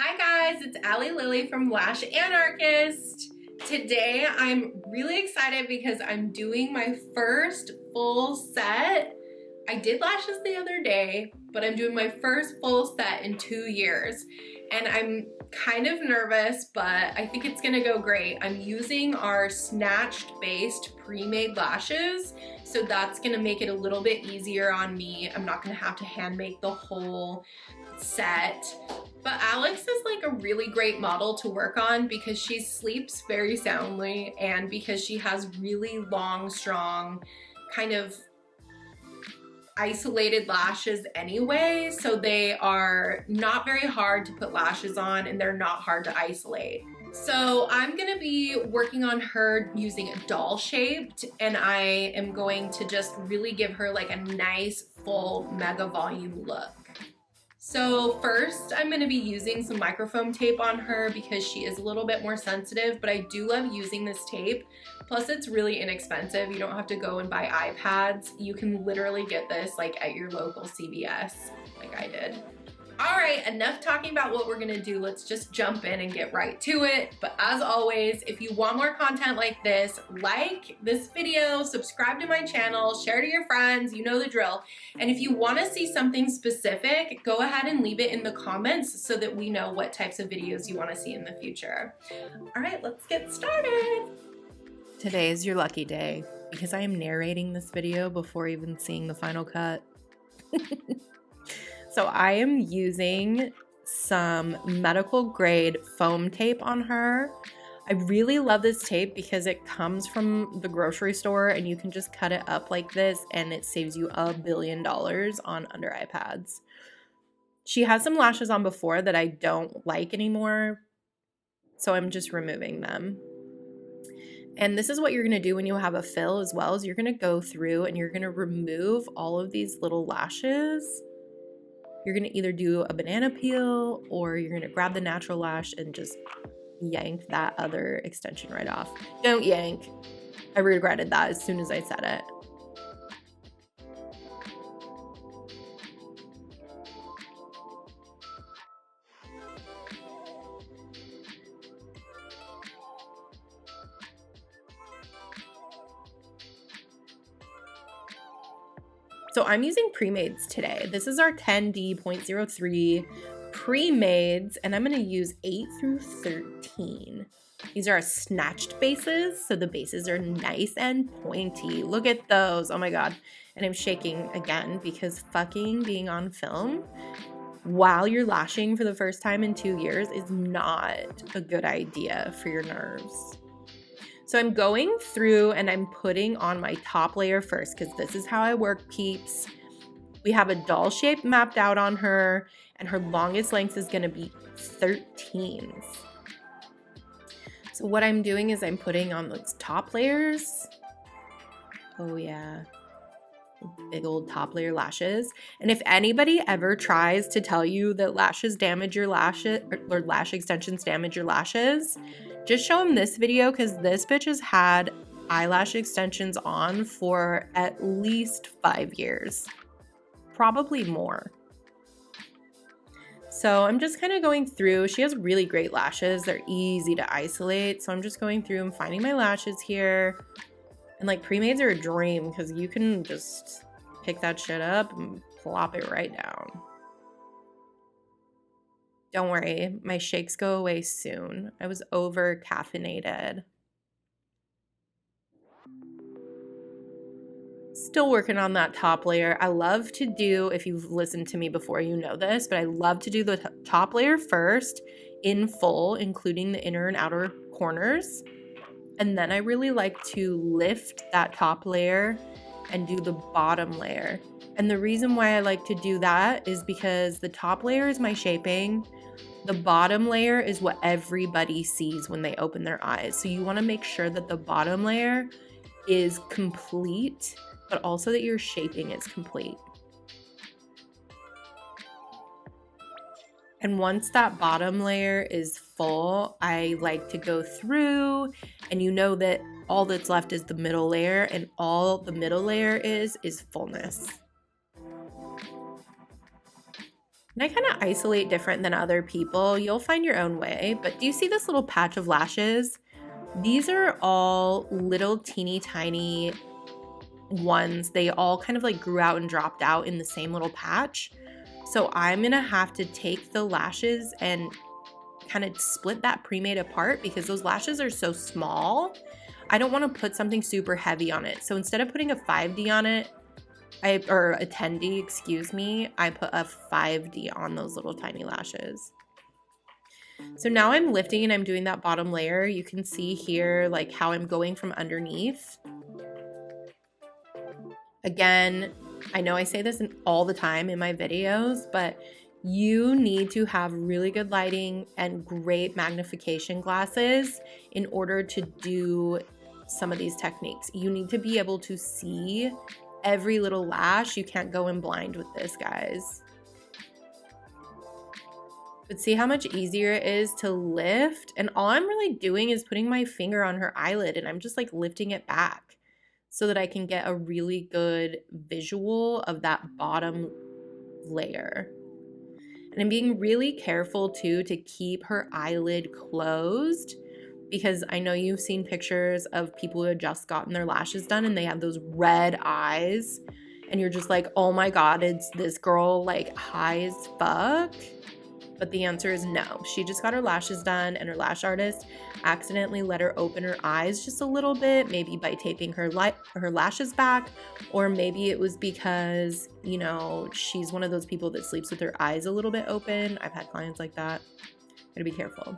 Hi guys, it's Allie Lily from Lash Anarchist. Today I'm really excited because I'm doing my first full set. I did lashes the other day, but I'm doing my first full set in 2 years. And I'm kind of nervous, but I think it's gonna go great. I'm using our Snatched based pre-made lashes, so that's gonna make it a little bit easier on me. I'm not gonna have to hand make the whole set. But Alex is like a really great model to work on because she sleeps very soundly and because she has really long, strong, kind of isolated lashes anyway. So they are not very hard to put lashes on and they're not hard to isolate. So I'm gonna be working on her using a doll shaped, and I am going to just really give her like a nice full mega volume look. So first I'm going to be using some microfoam tape on her because she is a little bit more sensitive, but I do love using this tape. Plus it's really inexpensive. You don't have to go and buy iPads. You can literally get this like at your local CVS like I did. All right, enough talking about what we're gonna do. Let's just jump in and get right to it. But as always, if you want more content like this, like this video, subscribe to my channel, share to your friends, you know the drill. And if you wanna see something specific, go ahead and leave it in the comments so that we know what types of videos you wanna see in the future. All right, let's get started. Today is your lucky day because I am narrating this video before even seeing the final cut. So I am using some medical grade foam tape on her. I really love this tape because it comes from the grocery store and you can just cut it up like this and it saves you $1 billion on under eye pads. She has some lashes on before that I don't like anymore, so I'm just removing them. And this is what you're going to do when you have a fill as well, is you're going to go through and you're going to remove all of these little lashes. You're going to either do a banana peel or you're going to grab the natural lash and just yank that other extension right off. Don't yank. I regretted that as soon as I said it. So I'm using premades today. This is our 10D.03 premades, and I'm going to use 8 through 13. These are our snatched bases, so the bases are nice and pointy. Look at those. Oh my god. And I'm shaking again because fucking being on film while you're lashing for the first time in 2 years is not a good idea for your nerves. So I'm going through and I'm putting on my top layer first because this is how I work, peeps. We have a doll shape mapped out on her and her longest length is going to be 13s. So what I'm doing is I'm putting on those top layers. Oh yeah. Big old top layer lashes. And if anybody ever tries to tell you that lashes damage your lashes or lash extensions damage your lashes, just show them this video because this bitch has had eyelash extensions on for at least 5 years, probably more. So I'm just kind of going through. She has really great lashes. They're easy to isolate. So I'm just going through and finding my lashes here. And like premades are a dream because you can just pick that shit up and plop it right down. Don't worry, my shakes go away soon. I was over caffeinated. Still working on that top layer. I love to do, if you've listened to me before, you know this, but I love to do the top layer first in full, including the inner and outer corners. And then I really like to lift that top layer and do the bottom layer. And the reason why I like to do that is because the top layer is my shaping. The bottom layer is what everybody sees when they open their eyes. So you want to make sure that the bottom layer is complete, but also that your shaping is complete. And once that bottom layer is full, I like to go through and you know that all that's left is the middle layer, and all the middle layer is fullness. And I kind of isolate different than other people. You'll find your own way. But do you see this little patch of lashes? These are all little teeny tiny ones. They all kind of like grew out and dropped out in the same little patch. So I'm gonna have to take the lashes and kind of split that pre-made apart because those lashes are so small. I don't want to put something super heavy on it. So instead of putting a 5D on it, or a 10D, excuse me, I put a 5D on those little tiny lashes. So now I'm lifting and I'm doing that bottom layer. You can see here like how I'm going from underneath. Again, I know I say this all the time in my videos, but you need to have really good lighting and great magnification glasses in order to do some of these techniques. You need to be able to see every little lash. You can't go in blind with this, guys. But see how much easier it is to lift? And all I'm really doing is putting my finger on her eyelid and I'm just like lifting it back so that I can get a really good visual of that bottom layer. And I'm being really careful too to keep her eyelid closed because I know you've seen pictures of people who have just gotten their lashes done and they have those red eyes and you're just like, oh my God, is this girl like high as fuck? But the answer is no. She just got her lashes done and her lash artist accidentally let her open her eyes just a little bit, maybe by taping her lashes back, or maybe it was because, you know, she's one of those people that sleeps with her eyes a little bit open. I've had clients like that. Gotta be careful.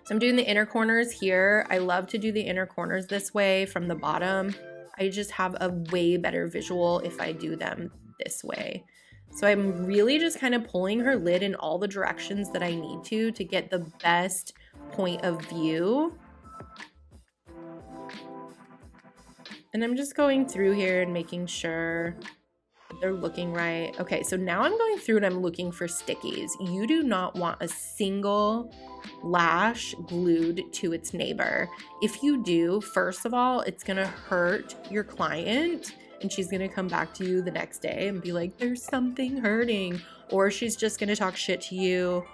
So I'm doing the inner corners here. I love to do the inner corners this way from the bottom. I just have a way better visual if I do them this way. So I'm really just kind of pulling her lid in all the directions that I need to get the best point of view. And I'm just going through here and making sure they're looking right. Okay, so now I'm going through and I'm looking for stickies. You do not want a single lash glued to its neighbor. If you do, first of all, it's gonna hurt your client and she's gonna come back to you the next day and be like, there's something hurting. Or she's just gonna talk shit to you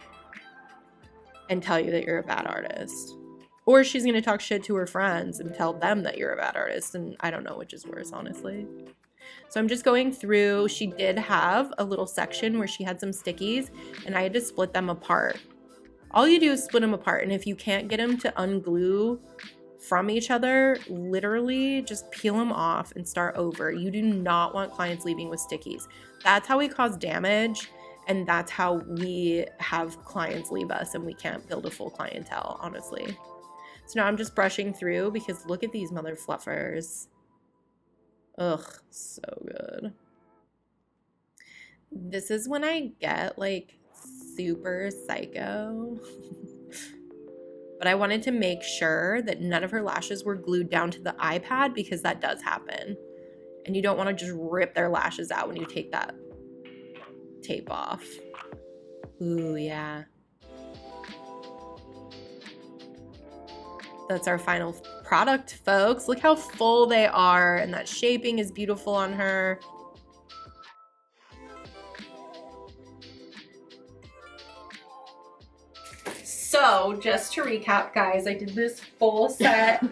and tell you that you're a bad artist. Or she's gonna talk shit to her friends and tell them that you're a bad artist. And I don't know which is worse, honestly. So I'm just going through. She did have a little section where she had some stickies and I had to split them apart. All you do is split them apart. And if you can't get them to unglue from each other, literally just peel them off and start over. You do not want clients leaving with stickies. That's how we cause damage, and that's how we have clients leave us and we can't build a full clientele, honestly. So now I'm just brushing through because look at these mother fluffers. Ugh, so good. This is when I get like super psycho. But I wanted to make sure that none of her lashes were glued down to the iPad because that does happen. And you don't want to just rip their lashes out when you take that tape off. Ooh, yeah. That's our final product, folks. Look how full they are, and that shaping is beautiful on her. So just to recap, guys, I did this full set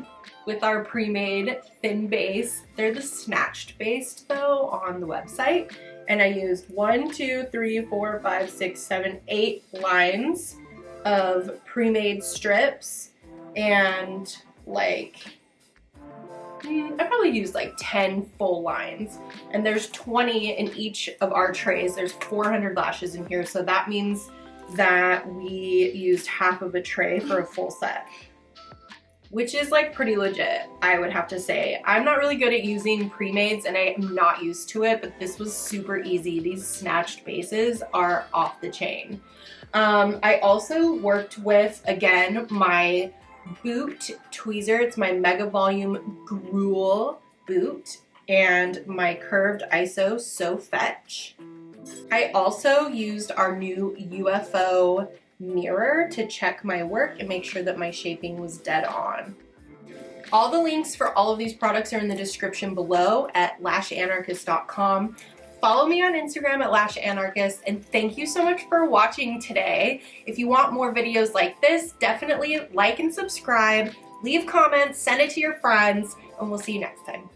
with our pre-made thin base. They're the snatched base though on the website. And I used 1, 2, 3, 4, 5, 6, 7, 8 lines of pre-made strips. And like, I probably used like 10 full lines. And there's 20 in each of our trays. There's 400 lashes in here. So that means that we used half of a tray for a full set, which is like pretty legit, I would have to say. I'm not really good at using pre-mades and I am not used to it, but this was super easy. These snatched bases are off the chain. I also worked with, again, my boot tweezer. It's my Megavolume GROOL boot and my curved ISO So Fetch. I also used our new UFO mirror to check my work and make sure that my shaping was dead on. All the links for all of these products are in the description below at lashanarchist.com. Follow me on Instagram at Lash Anarchist, and thank you so much for watching today. If you want more videos like this, definitely like and subscribe, leave comments, send it to your friends, and we'll see you next time.